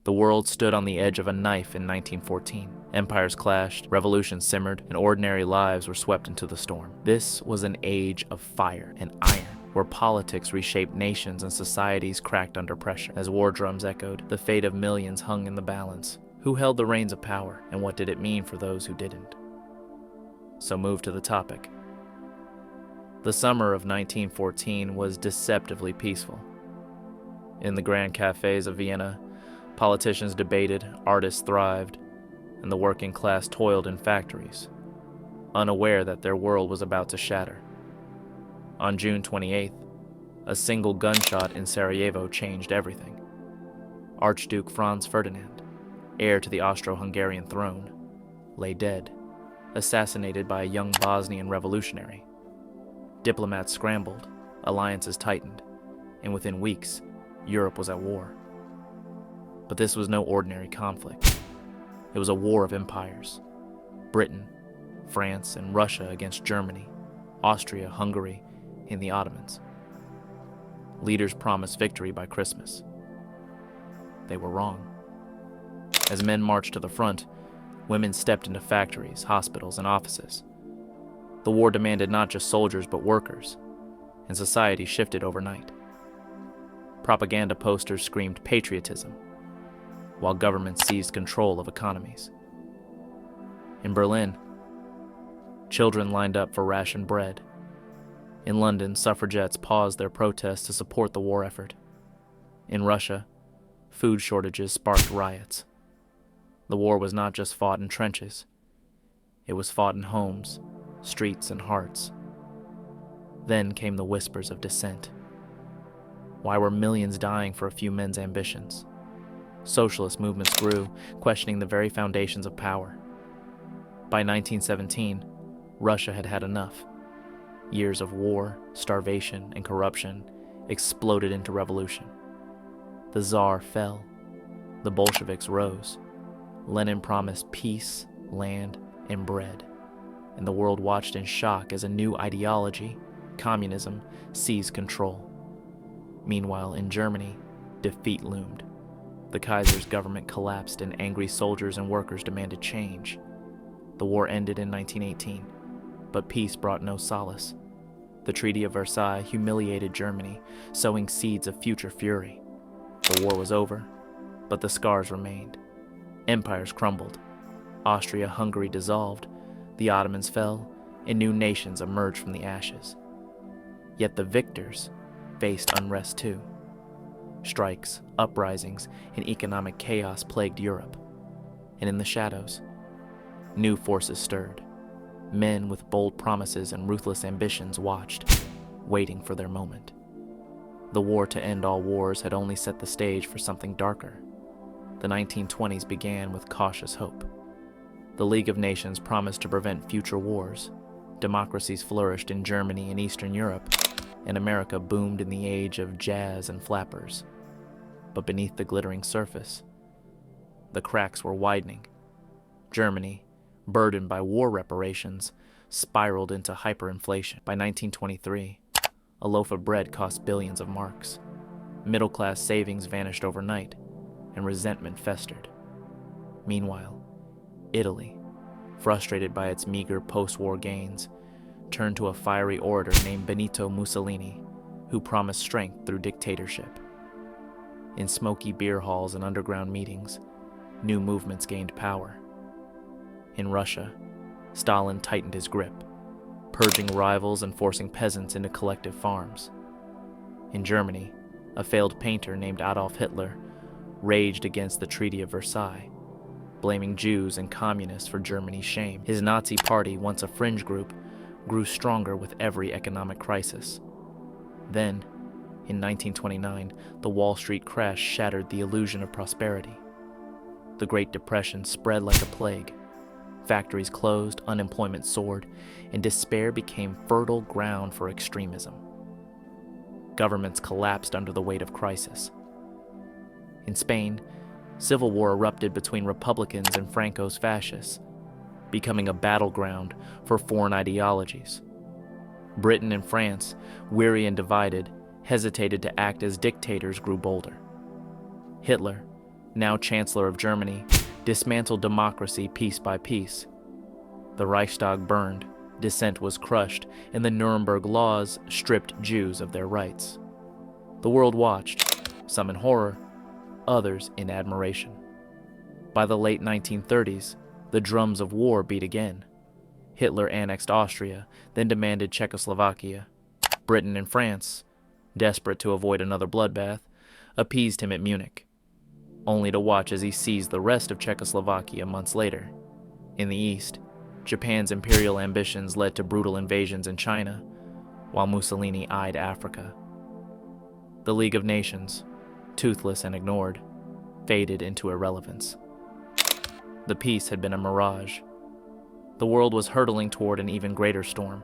The world stood on the edge of a knife in 1914. Empires clashed, revolutions simmered, and ordinary lives were swept into the storm. This was an age of fire and iron, where politics reshaped nations and societies cracked under pressure. As war drums echoed, the fate of millions hung in the balance. Who held the reins of power, and what did it mean for those who didn't? So move to the topic. The summer of 1914 was deceptively peaceful. In the grand cafes of Vienna, politicians debated, artists thrived, and the working class toiled in factories, unaware that their world was about to shatter. On June 28th, a single gunshot in Sarajevo changed everything. Archduke Franz Ferdinand, heir to the Austro-Hungarian throne, lay dead, assassinated by a young Bosnian revolutionary. Diplomats scrambled, alliances tightened, and within weeks, Europe was at war. But this was no ordinary conflict. It was a war of empires. Britain, France, and Russia against Germany, Austria-Hungary, and the Ottomans. Leaders promised victory by Christmas. They were wrong. As men marched to the front, women stepped into factories, hospitals, and offices. The war demanded not just soldiers but workers, and society shifted overnight. Propaganda posters screamed patriotism, while governments seized control of economies. In Berlin, children lined up for rationed bread. In London, suffragettes paused their protests to support the war effort. In Russia, food shortages sparked riots. The war was not just fought in trenches. It was fought in homes, streets, and hearts. Then came the whispers of dissent. Why were millions dying for a few men's ambitions? Socialist movements grew, questioning the very foundations of power. By 1917, Russia had had enough. Years of war, starvation, and corruption exploded into revolution. The Tsar fell. The Bolsheviks rose. Lenin promised peace, land, and bread. And the world watched in shock as a new ideology, communism, seized control. Meanwhile, in Germany, defeat loomed. The Kaiser's government collapsed and angry soldiers and workers demanded change. The war ended in 1918, but peace brought no solace. The Treaty of Versailles humiliated Germany, sowing seeds of future fury. The war was over, but the scars remained. Empires crumbled. Austria-Hungary dissolved, the Ottomans fell, and new nations emerged from the ashes. Yet the victors faced unrest too. Strikes, uprisings, and economic chaos plagued Europe. And in the shadows, new forces stirred. Men with bold promises and ruthless ambitions watched, waiting for their moment. The war to end all wars had only set the stage for something darker. The 1920s began with cautious hope. The League of Nations promised to prevent future wars. Democracies flourished in Germany and Eastern Europe, and America boomed in the age of jazz and flappers. But beneath the glittering surface, the cracks were widening. Germany, burdened by war reparations, spiraled into hyperinflation. By 1923, a loaf of bread cost billions of marks. Middle-class savings vanished overnight, and resentment festered. Meanwhile, Italy, frustrated by its meager post-war gains, turned to a fiery orator named Benito Mussolini, who promised strength through dictatorship. In smoky beer halls and underground meetings, new movements gained power. In Russia, Stalin tightened his grip, purging rivals and forcing peasants into collective farms. In Germany, a failed painter named Adolf Hitler raged against the Treaty of Versailles, blaming Jews and communists for Germany's shame. His Nazi party, once a fringe group, grew stronger with every economic crisis. Then, in 1929, the Wall Street crash shattered the illusion of prosperity. The Great Depression spread like a plague. Factories closed, unemployment soared, and despair became fertile ground for extremism. Governments collapsed under the weight of crisis. In Spain, civil war erupted between Republicans and Franco's fascists, becoming a battleground for foreign ideologies. Britain and France, weary and divided, hesitated to act as dictators grew bolder. Hitler, now Chancellor of Germany, dismantled democracy piece by piece. The Reichstag burned, dissent was crushed, and the Nuremberg laws stripped Jews of their rights. The world watched, some in horror, others in admiration. By the late 1930s, the drums of war beat again. Hitler annexed Austria, then demanded Czechoslovakia. Britain and France, desperate to avoid another bloodbath, appeased him at Munich, only to watch as he seized the rest of Czechoslovakia months later. In the east, Japan's imperial ambitions led to brutal invasions in China, while Mussolini eyed Africa. The League of Nations, toothless and ignored, faded into irrelevance. The peace had been a mirage. The world was hurtling toward an even greater storm.